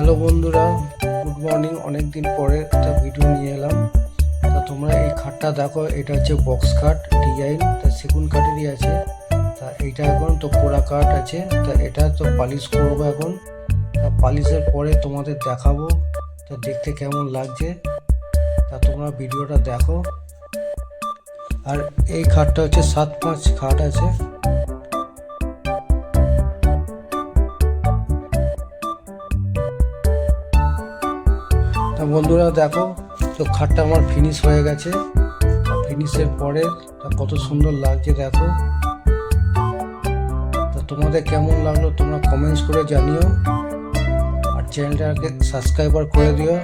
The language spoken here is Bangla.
হ্যালো বন্ধুরা, গুড মর্নিং। অনেক দিন পরে একটা ভিডিও নিয়ে এলাম। তা তোমরা এই খাটটা দেখো, এটা হচ্ছে বক্স খাট ডিজাইন, তা সেগুন কাঠেরই আছে। তা এইটা এখন তো কোড়া কাঠ আছে, তা এটা তো পালিশ করবো এখন। তা পালিশের পরে তোমাদের দেখাবো তা দেখতে কেমন লাগছে। তা তোমরা ভিডিওটা দেখো। আর এই খাটটা হচ্ছে 7-5 খাট আছে। তা বন্ধুরা দেখো, তো খাটটা আমার ফিনিশ হয়ে গেছে। ফিনিশের পরে তা কত সুন্দর লাগছে দেখো। তা তোমাদের কেমন লাগলো তোমরা কমেন্টস করে জানিও, আর চ্যানেলটাকে সাবস্ক্রাইবার করে দিও।